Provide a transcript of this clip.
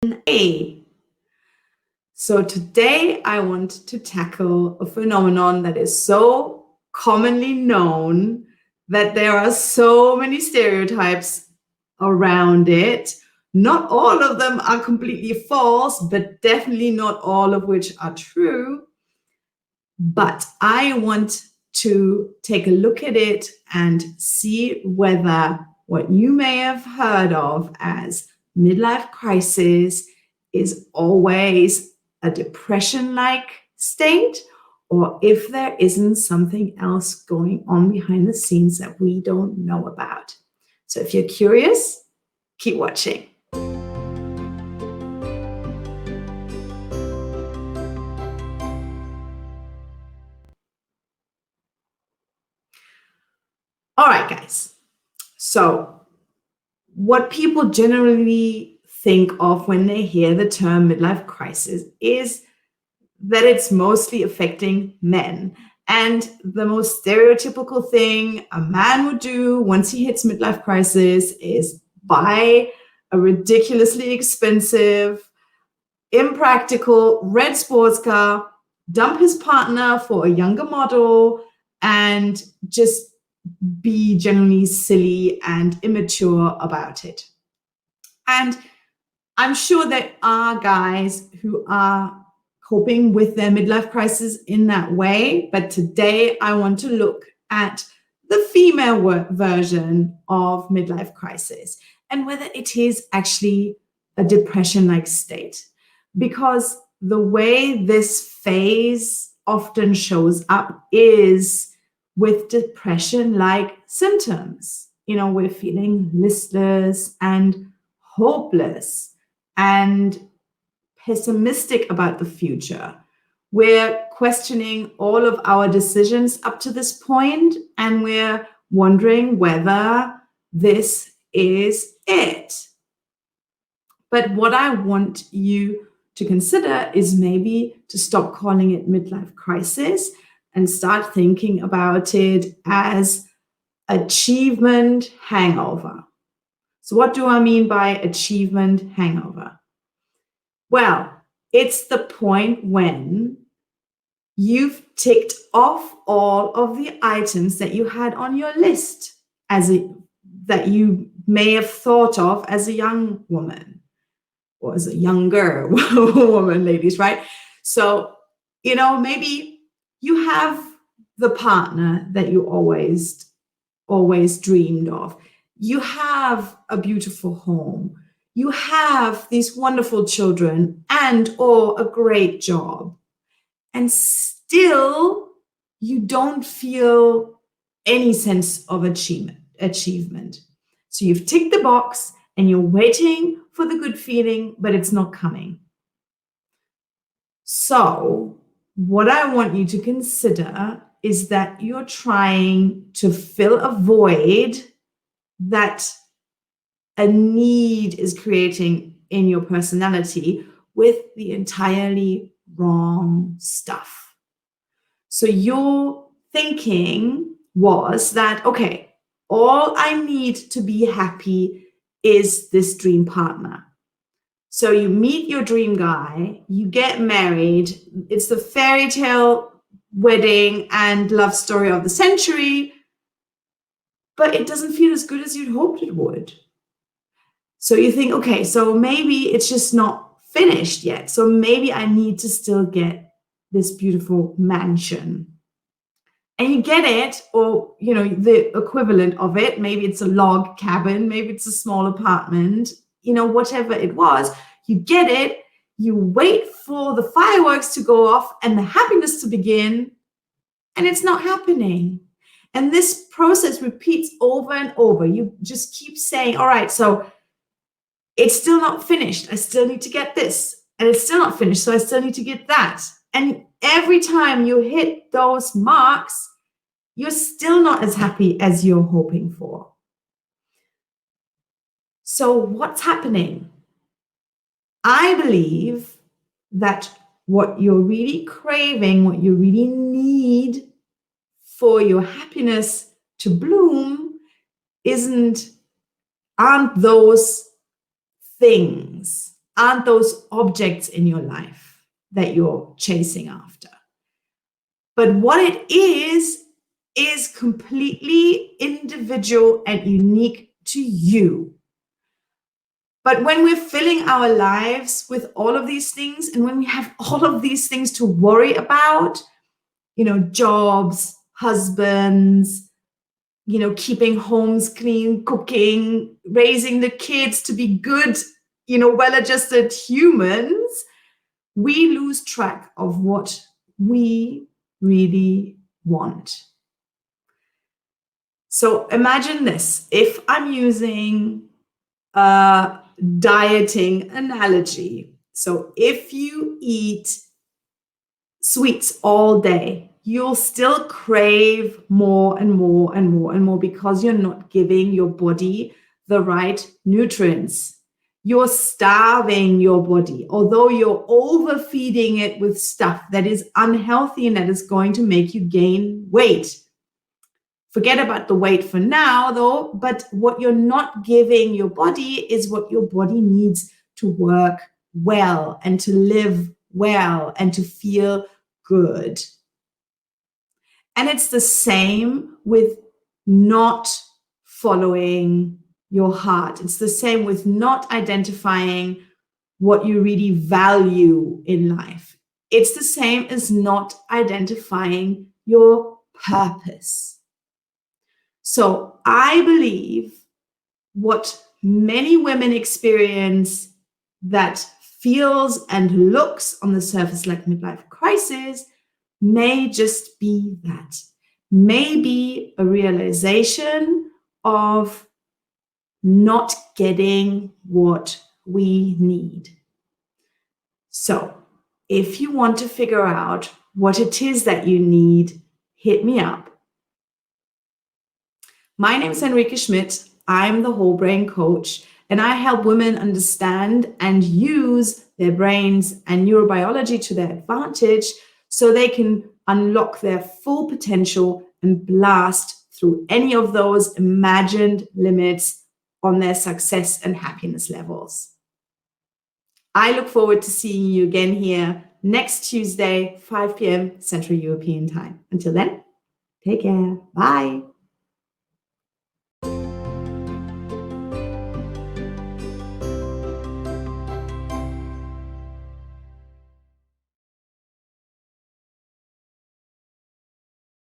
A. So today I want to tackle a phenomenon that is so commonly known that there are so many stereotypes around it. Not all of them are completely false, but definitely not all of which are true. But I want to take a look at it and see whether what you may have heard of as midlife crisis is always a depression-like state, or if there isn't something else going on behind the scenes that we don't know about. So if you're curious, keep watching. All right, guys. So what people generally think of when they hear the term midlife crisis is that it's mostly affecting men. And the most stereotypical thing a man would do once he hits midlife crisis is buy a ridiculously expensive, impractical red sports car, dump his partner for a younger model, and just be generally silly and immature about it. And I'm sure there are guys who are coping with their midlife crisis in that way, but today I want to look at the female version of midlife crisis and whether it is actually a depression-like state. Because the way this phase often shows up is with depression-like symptoms. We're feeling listless and hopeless and pessimistic about the future. We're questioning all of our decisions up to this point, and we're wondering whether this is it. But what I want you to consider is maybe to stop calling it midlife crisis and start thinking about it as achievement hangover. So what do I mean by achievement hangover? Well, it's the point when you've ticked off all of the items that you had on your list that you may have thought of as a young woman or as a younger woman, ladies, right? So, maybe you have the partner that you always dreamed of. You have a beautiful home. You have these wonderful children and or a great job. And still, you don't feel any sense of achievement. So you've ticked the box and you're waiting for the good feeling, but it's not coming. So what I want you to consider is that you're trying to fill a void that a need is creating in your personality with the entirely wrong stuff. So your thinking was that, okay, all I need to be happy is this dream partner. So you meet your dream guy, you get married, it's the fairy tale wedding and love story of the century, but it doesn't feel as good as you'd hoped it would. So you think, okay, so maybe it's just not finished yet. So maybe I need to still get this beautiful mansion. And you get it, or, the equivalent of it. Maybe it's a log cabin, maybe it's a small apartment, whatever it was. You get it, you wait for the fireworks to go off and the happiness to begin, and it's not happening. And this process repeats over and over. You just keep saying, all right, so it's still not finished. I still need to get this. And it's still not finished, so I still need to get that. And every time you hit those marks, you're still not as happy as you're hoping for. So what's happening? I believe that what you're really craving, what you really need for your happiness to bloom aren't those things. aren't those objects in your life that you're chasing after. But what it is completely individual and unique to you. But when we're filling our lives with all of these things, and when we have all of these things to worry about, jobs, husbands, keeping homes clean, cooking, raising the kids to be good, well-adjusted humans, we lose track of what we really want. So imagine this. If I'm using a dieting analogy, so if you eat sweets all day, you'll still crave more and more and more and more because you're not giving your body the right nutrients. You're starving your body, although you're overfeeding it with stuff that is unhealthy and that is going to make you gain weight. Forget about the weight for now, though, but what you're not giving your body is what your body needs to work well and to live well and to feel good. And it's the same with not following your heart. It's the same with not identifying what you really value in life. It's the same as not identifying your purpose. So I believe what many women experience that feels and looks on the surface like midlife crisis may just be that. Maybe a realization of not getting what we need. So if you want to figure out what it is that you need, hit me up. My name is Henrike Schmidt. I'm the whole brain coach, and I help women understand and use their brains and neurobiology to their advantage so they can unlock their full potential and blast through any of those imagined limits on their success and happiness levels. I look forward to seeing you again here next Tuesday, 5 p.m. Central European Time. Until then, take care. Bye.